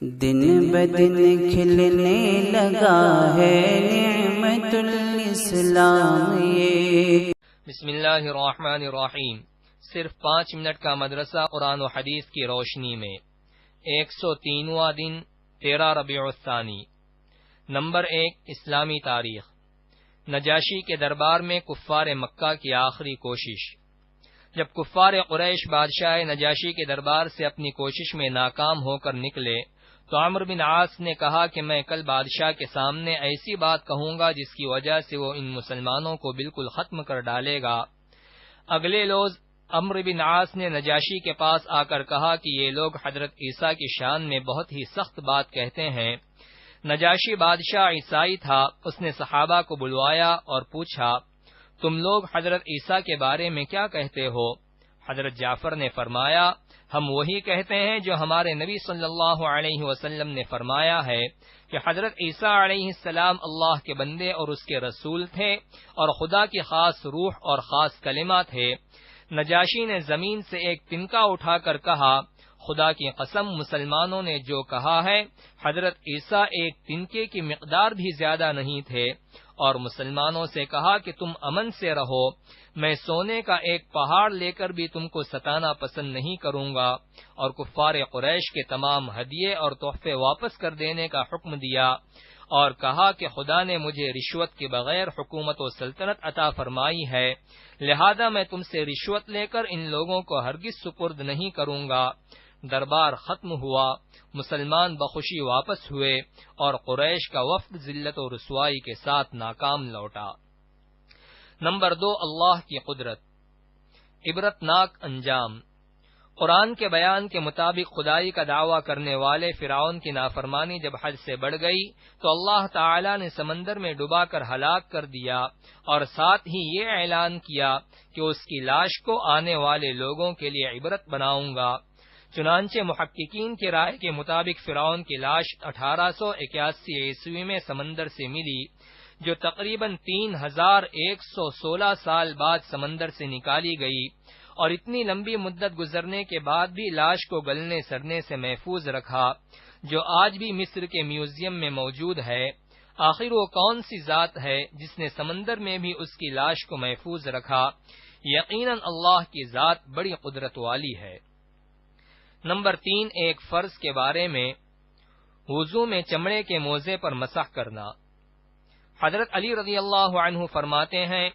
دن بدن کھلنے لگا ہے نعمت الاسلام یہ۔ بسم اللہ الرحمن الرحیم۔ صرف 5 منٹ کا مدرسہ قرآن و حدیث کی روشنی میں 103واں دن 13 ربیع الثانی۔ نمبر 1، اسلامی تاریخ۔ نجاشی کے دربار میں کفار مکہ کی آخری کوشش۔ جب کفار قریش بادشاہ نجاشی کے دربار سے اپنی کوشش میں ناکام ہو کر نکلے تو عمرو بن عاص نے کہا کہ میں کل بادشاہ کے سامنے ایسی بات کہوں گا جس کی وجہ سے وہ ان مسلمانوں کو بالکل ختم کر ڈالے گا۔ اگلے روز عمرو بن عاص نے نجاشی کے پاس آ کر کہا کہ یہ لوگ حضرت عیسیٰ کی شان میں بہت ہی سخت بات کہتے ہیں۔ نجاشی بادشاہ عیسائی تھا، اس نے صحابہ کو بلوایا اور پوچھا، تم لوگ حضرت عیسیٰ کے بارے میں کیا کہتے ہو؟ حضرت جعفر نے فرمایا، ہم وہی کہتے ہیں جو ہمارے نبی صلی اللہ علیہ وسلم نے فرمایا ہے کہ حضرت عیسیٰ علیہ السلام اللہ کے بندے اور اس کے رسول تھے اور خدا کی خاص روح اور خاص کلمہ تھے۔ نجاشی نے زمین سے ایک تنکا اٹھا کر کہا، خدا کی قسم مسلمانوں نے جو کہا ہے حضرت عیسیٰ ایک تنکے کی مقدار بھی زیادہ نہیں تھے، اور مسلمانوں سے کہا کہ تم امن سے رہو، میں سونے کا ایک پہاڑ لے کر بھی تم کو ستانا پسند نہیں کروں گا، اور کفار قریش کے تمام ہدیے اور تحفے واپس کر دینے کا حکم دیا، اور کہا کہ خدا نے مجھے رشوت کے بغیر حکومت و سلطنت عطا فرمائی ہے، لہذا میں تم سے رشوت لے کر ان لوگوں کو ہرگز سپرد نہیں کروں گا۔ دربار ختم ہوا، مسلمان بخوشی واپس ہوئے اور قریش کا وفد ذلت و رسوائی کے ساتھ ناکام لوٹا۔ نمبر 2، اللہ کی قدرت۔ عبرتناک انجام۔ قرآن کے بیان کے مطابق خدائی کا دعویٰ کرنے والے فرعون کی نافرمانی جب حد سے بڑھ گئی تو اللہ تعالی نے سمندر میں ڈبا کر ہلاک کر دیا، اور ساتھ ہی یہ اعلان کیا کہ اس کی لاش کو آنے والے لوگوں کے لیے عبرت بناؤں گا۔ چنانچہ محققین کی رائے کے مطابق فرعون کی لاش 1881 عیسوی میں سمندر سے ملی، جو تقریباً 3116 سال بعد سمندر سے نکالی گئی، اور اتنی لمبی مدت گزرنے کے بعد بھی لاش کو گلنے سڑنے سے محفوظ رکھا، جو آج بھی مصر کے میوزیم میں موجود ہے۔ آخر وہ کون سی ذات ہے جس نے سمندر میں بھی اس کی لاش کو محفوظ رکھا؟ یقیناً اللہ کی ذات بڑی قدرت والی ہے۔ نمبر 3، ایک فرض کے بارے میں، وضو میں چمڑے کے موزے پر مسح کرنا۔ حضرت علی رضی اللہ عنہ فرماتے ہیں،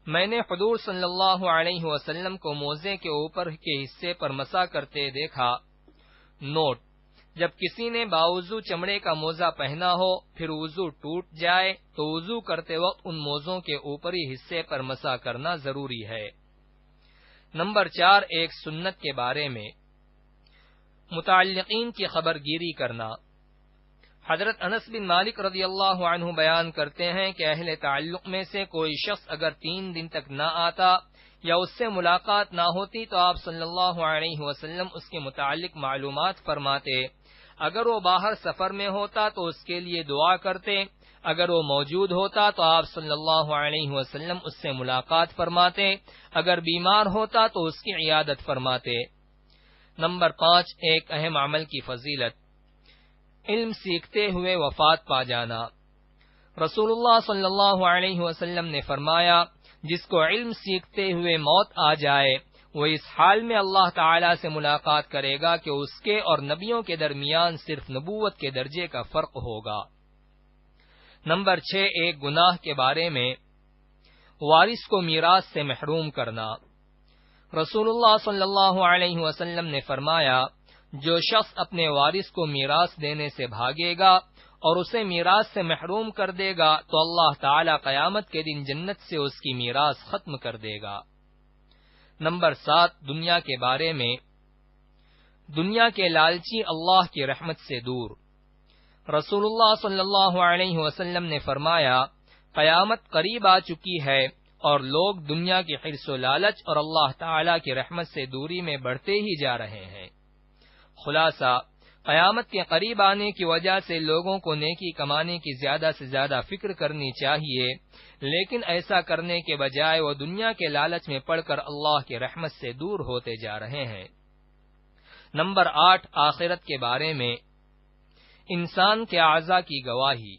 میں نے حضور صلی اللہ علیہ وسلم کو موزے کے اوپر کے حصے پر مسح کرتے دیکھا۔ نوٹ: جب کسی نے باوضو چمڑے کا موزہ پہنا ہو پھر وضو ٹوٹ جائے تو وضو کرتے وقت ان موزوں کے اوپری حصے پر مسح کرنا ضروری ہے۔ نمبر 4، ایک سنت کے بارے میں، متعلقین کی خبر گیری کرنا۔ حضرت انس بن مالک رضی اللہ عنہ بیان کرتے ہیں کہ اہل تعلق میں سے کوئی شخص اگر 3 دن تک نہ آتا یا اس سے ملاقات نہ ہوتی تو آپ صلی اللہ علیہ وسلم اس کے متعلق معلومات فرماتے۔ اگر وہ باہر سفر میں ہوتا تو اس کے لیے دعا کرتے، اگر وہ موجود ہوتا تو آپ صلی اللہ علیہ وسلم اس سے ملاقات فرماتے، اگر بیمار ہوتا تو اس کی عیادت فرماتے۔ نمبر 5، ایک اہم عمل کی فضیلت، علم سیکھتے ہوئے وفات پا جانا۔ رسول اللہ صلی اللہ علیہ وسلم نے فرمایا، جس کو علم سیکھتے ہوئے موت آ جائے وہ اس حال میں اللہ تعالی سے ملاقات کرے گا کہ اس کے اور نبیوں کے درمیان صرف نبوت کے درجے کا فرق ہوگا۔ نمبر 6، ایک گناہ کے بارے میں، وارث کو میراث سے محروم کرنا۔ رسول اللہ صلی اللہ علیہ وسلم نے فرمایا، جو شخص اپنے وارث کو میراث دینے سے بھاگے گا اور اسے میراث سے محروم کر دے گا تو اللہ تعالی قیامت کے دن جنت سے اس کی میراث ختم کر دے گا۔ نمبر 7، دنیا کے بارے میں، دنیا کے لالچی اللہ کی رحمت سے دور۔ رسول اللہ صلی اللہ علیہ وسلم نے فرمایا، قیامت قریب آ چکی ہے اور لوگ دنیا کی حرص و لالچ اور اللہ تعالی کی رحمت سے دوری میں بڑھتے ہی جا رہے ہیں۔ خلاصہ، قیامت کے قریب آنے کی وجہ سے لوگوں کو نیکی کمانے کی زیادہ سے زیادہ فکر کرنی چاہیے، لیکن ایسا کرنے کے بجائے وہ دنیا کے لالچ میں پڑ کر اللہ کی رحمت سے دور ہوتے جا رہے ہیں۔ نمبر 8، آخرت کے بارے میں، انسان کے اعضاء کی گواہی۔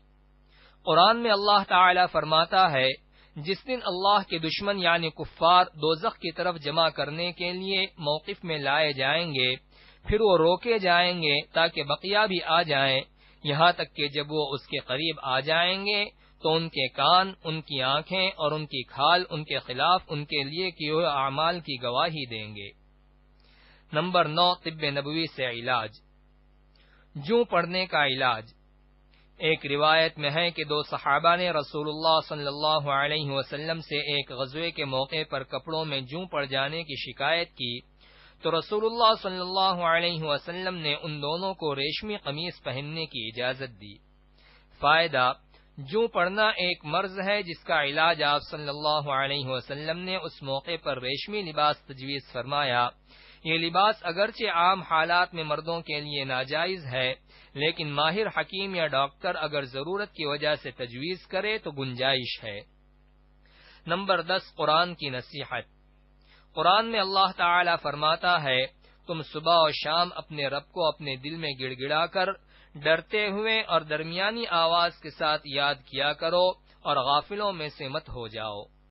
قرآن میں اللہ تعالی فرماتا ہے، جس دن اللہ کے دشمن یعنی کفار دوزخ کی طرف جمع کرنے کے لیے موقف میں لائے جائیں گے، پھر وہ روکے جائیں گے تاکہ بقیہ بھی آ جائیں، یہاں تک کہ جب وہ اس کے قریب آ جائیں گے تو ان کے کان، ان کی آنکھیں اور ان کی کھال ان کے خلاف ان کے لیے کیے ہوئے اعمال کی گواہی دیں گے۔ نمبر 9، طب نبوی سے علاج۔ جوں پڑنے کا علاج۔ ایک روایت میں ہے کہ 2 صحابہ نے رسول اللہ صلی اللہ علیہ وسلم سے ایک غزوے کے موقع پر کپڑوں میں جوں پڑ جانے کی شکایت کی تو رسول اللہ صلی اللہ علیہ وسلم نے ان دونوں کو ریشمی قمیص پہننے کی اجازت دی۔ فائدہ: جوں پڑنا ایک مرض ہے جس کا علاج آپ صلی اللہ علیہ وسلم نے اس موقع پر ریشمی لباس تجویز فرمایا۔ یہ لباس اگرچہ عام حالات میں مردوں کے لیے ناجائز ہے، لیکن ماہر حکیم یا ڈاکٹر اگر ضرورت کی وجہ سے تجویز کرے تو گنجائش ہے۔ نمبر 10، قرآن کی نصیحت۔ قرآن میں اللہ تعالی فرماتا ہے، تم صبح و شام اپنے رب کو اپنے دل میں گڑ گڑا کر ڈرتے ہوئے اور درمیانی آواز کے ساتھ یاد کیا کرو اور غافلوں میں سے مت ہو جاؤ۔